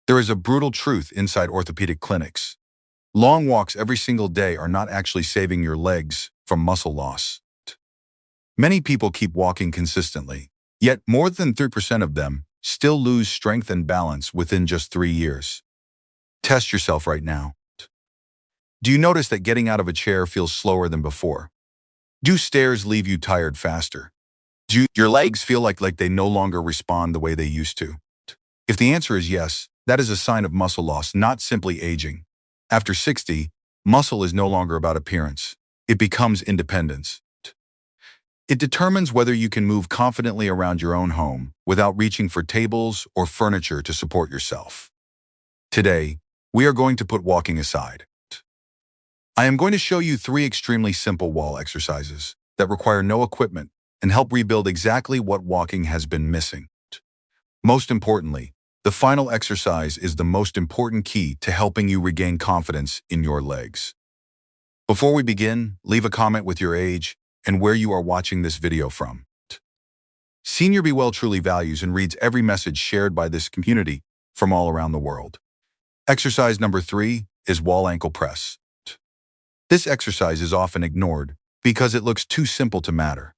There is a brutal truth inside orthopedic clinics. Long walks every single day are not actually saving your legs from muscle loss. Many people keep walking consistently, yet more than 3% of them still lose strength and balance within just 3 years. Test yourself right now. Do you notice that getting out of a chair feels slower than before? Do stairs leave you tired faster? Do your legs feel like they no longer respond the way they used to? If the answer is yes, that is a sign of muscle loss, not simply aging. After 60, muscle is no longer about appearance. It becomes independence. It determines whether you can move confidently around your own home without reaching for tables or furniture to support yourself. Today, we are going to put walking aside. I am going to show you 3 extremely simple wall exercises that require no equipment and help rebuild exactly what walking has been missing. Most importantly, the final exercise is the most important key to helping you regain confidence in your legs. Before we begin, leave a comment with your age and where you are watching this video from. Senior BeWell truly values and reads every message shared by this community from all around the world. Exercise number 3 is wall ankle press. This exercise is often ignored because it looks too simple to matter.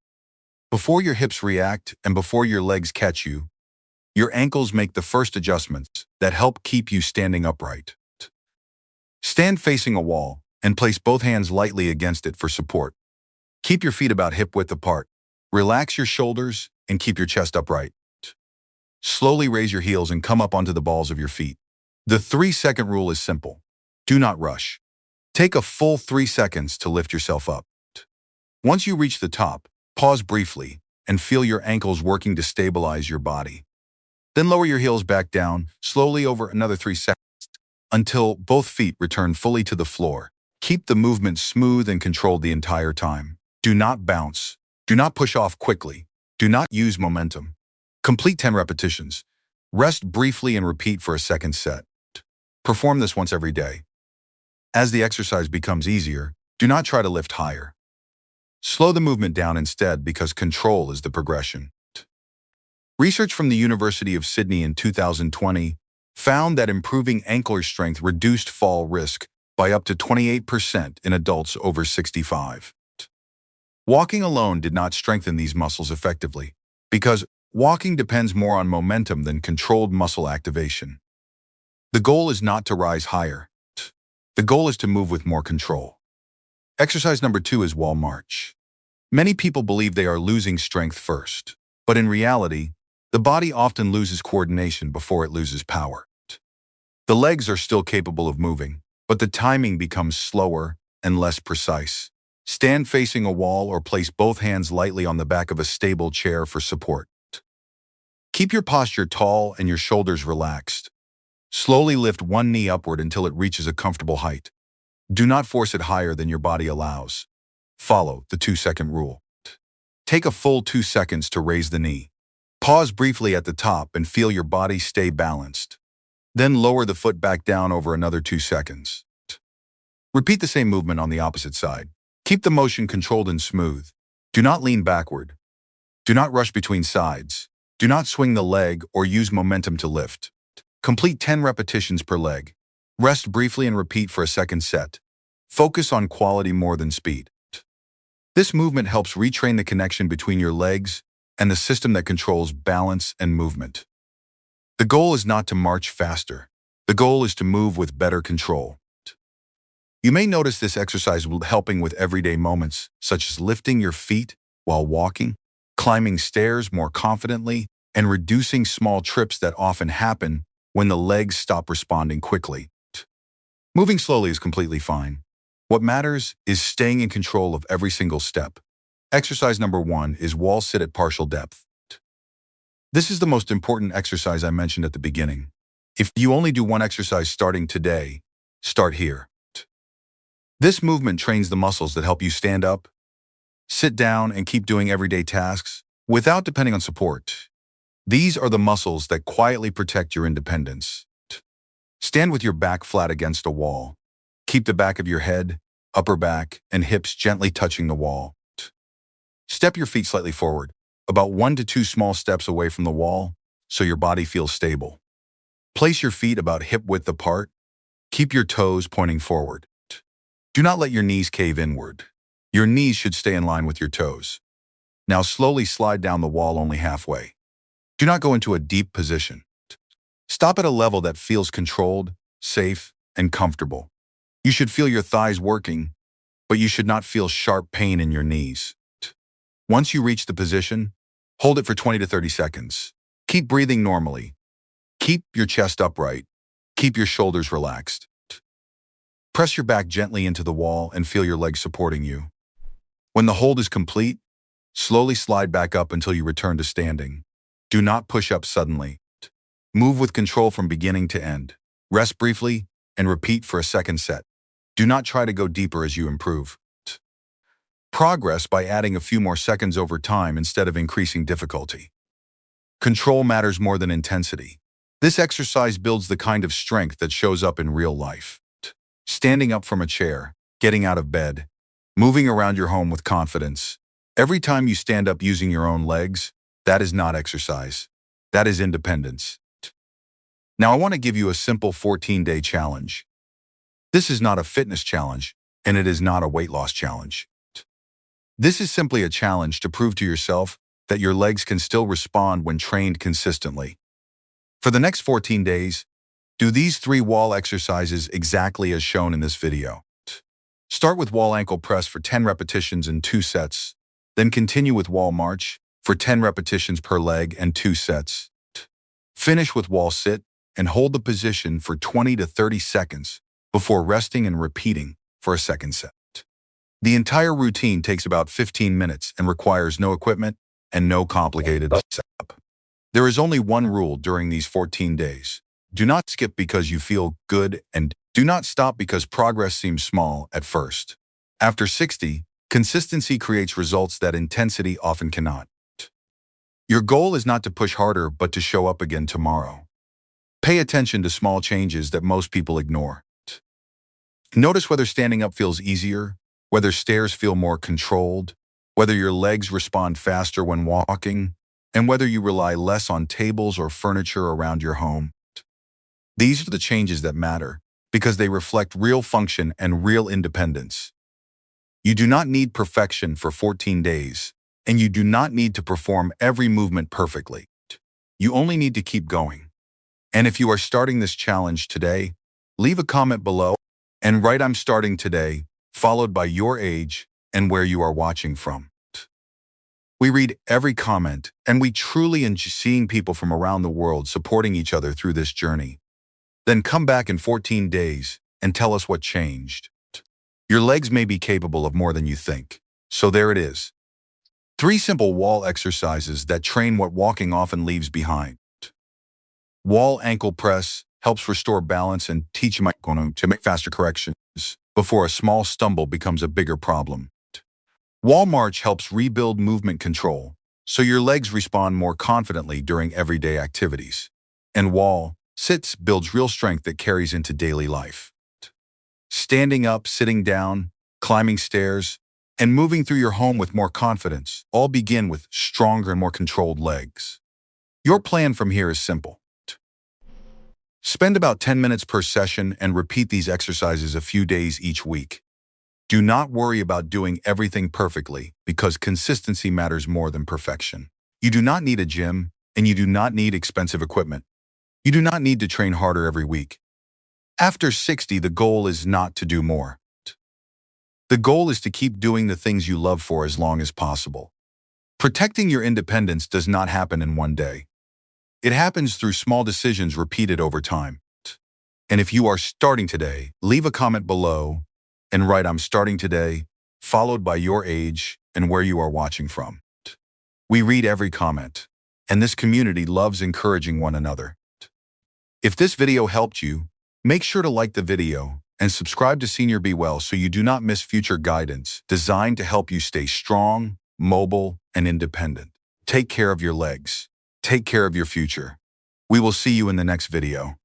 Before your hips react and before your legs catch you, your ankles make the first adjustments that help keep you standing upright. Stand facing a wall and place both hands lightly against it for support. Keep your feet about hip width apart. Relax your shoulders and keep your chest upright. Slowly raise your heels and come up onto the balls of your feet. The 3-second rule is simple. Do not rush. Take a full 3 seconds to lift yourself up. Once you reach the top, pause briefly and feel your ankles working to stabilize your body. Then lower your heels back down, slowly over another 3 seconds, until both feet return fully to the floor. Keep the movement smooth and controlled the entire time. Do not bounce. Do not push off quickly. Do not use momentum. Complete 10 repetitions. Rest briefly and repeat for a second set. Perform this once every day. As the exercise becomes easier, do not try to lift higher. Slow the movement down instead because control is the progression. Research from the University of Sydney in 2020 found that improving ankle strength reduced fall risk by up to 28% in adults over 65. Walking alone did not strengthen these muscles effectively because walking depends more on momentum than controlled muscle activation. The goal is not to rise higher. The goal is to move with more control. Exercise number 2 is wall march. Many people believe they are losing strength first, but in reality, the body often loses coordination before it loses power. The legs are still capable of moving, but the timing becomes slower and less precise. Stand facing a wall or place both hands lightly on the back of a stable chair for support. Keep your posture tall and your shoulders relaxed. Slowly lift one knee upward until it reaches a comfortable height. Do not force it higher than your body allows. Follow the 2-second rule. Take a full 2 seconds to raise the knee. Pause briefly at the top and feel your body stay balanced. Then lower the foot back down over another 2 seconds. Repeat the same movement on the opposite side. Keep the motion controlled and smooth. Do not lean backward. Do not rush between sides. Do not swing the leg or use momentum to lift. Complete 10 repetitions per leg. Rest briefly and repeat for a second set. Focus on quality more than speed. This movement helps retrain the connection between your legs and the system that controls balance and movement. The goal is not to march faster. The goal is to move with better control. You may notice this exercise will helping with everyday moments, such as lifting your feet while walking, climbing stairs more confidently, and reducing small trips that often happen when the legs stop responding quickly. Moving slowly is completely fine. What matters is staying in control of every single step. Exercise number 1 is wall sit at partial depth. This is the most important exercise I mentioned at the beginning. If you only do one exercise starting today, start here. This movement trains the muscles that help you stand up, sit down, and keep doing everyday tasks without depending on support. These are the muscles that quietly protect your independence. Stand with your back flat against a wall. Keep the back of your head, upper back, and hips gently touching the wall. Step your feet slightly forward, about 1 to 2 small steps away from the wall, so your body feels stable. Place your feet about hip-width apart. Keep your toes pointing forward. Do not let your knees cave inward. Your knees should stay in line with your toes. Now slowly slide down the wall only halfway. Do not go into a deep position. Stop at a level that feels controlled, safe, and comfortable. You should feel your thighs working, but you should not feel sharp pain in your knees. Once you reach the position, hold it for 20 to 30 seconds. Keep breathing normally. Keep your chest upright. Keep your shoulders relaxed. Press your back gently into the wall and feel your legs supporting you. When the hold is complete, slowly slide back up until you return to standing. Do not push up suddenly. Move with control from beginning to end. Rest briefly and repeat for a second set. Do not try to go deeper as you improve. Progress by adding a few more seconds over time instead of increasing difficulty. Control matters more than intensity. This exercise builds the kind of strength that shows up in real life. Standing up from a chair, getting out of bed, moving around your home with confidence. Every time you stand up using your own legs, that is not exercise. That is independence. Now I want to give you a simple 14-day challenge. This is not a fitness challenge, and it is not a weight loss challenge. This is simply a challenge to prove to yourself that your legs can still respond when trained consistently. For the next 14 days, do these 3 wall exercises exactly as shown in this video. Start with wall ankle press for 10 repetitions in 2 sets, then continue with wall march for 10 repetitions per leg and 2 sets. Finish with wall sit and hold the position for 20 to 30 seconds before resting and repeating for a second set. The entire routine takes about 15 minutes and requires no equipment and no complicated setup. There is only one rule during these 14 days. Do not skip because you feel good, and do not stop because progress seems small at first. After 60, consistency creates results that intensity often cannot. Your goal is not to push harder, but to show up again tomorrow. Pay attention to small changes that most people ignore. Notice whether standing up feels easier, whether stairs feel more controlled, whether your legs respond faster when walking, and whether you rely less on tables or furniture around your home. These are the changes that matter because they reflect real function and real independence. You do not need perfection for 14 days, and you do not need to perform every movement perfectly. You only need to keep going. And if you are starting this challenge today, leave a comment below and write "I'm starting today," followed by your age and where you are watching from. We read every comment, and we truly enjoy seeing people from around the world supporting each other through this journey. Then come back in 14 days and tell us what changed. Your legs may be capable of more than you think. So there it is. 3 simple wall exercises that train what walking often leaves behind. Wall ankle press helps restore balance and teach you to make faster corrections before a small stumble becomes a bigger problem. Wall march helps rebuild movement control, so your legs respond more confidently during everyday activities. And wall sits builds real strength that carries into daily life. Standing up, sitting down, climbing stairs, and moving through your home with more confidence all begin with stronger and more controlled legs. Your plan from here is simple. Spend about 10 minutes per session and repeat these exercises a few days each week. Do not worry about doing everything perfectly because consistency matters more than perfection. You do not need a gym, and you do not need expensive equipment. You do not need to train harder every week. After 60, the goal is not to do more. The goal is to keep doing the things you love for as long as possible. Protecting your independence does not happen in one day. It happens through small decisions repeated over time. And if you are starting today, leave a comment below and write "I'm starting today," followed by your age and where you are watching from. We read every comment, and this community loves encouraging one another. If this video helped you, make sure to like the video and subscribe to Senior BeWell so you do not miss future guidance designed to help you stay strong, mobile, and independent. Take care of your legs. Take care of your future. We will see you in the next video.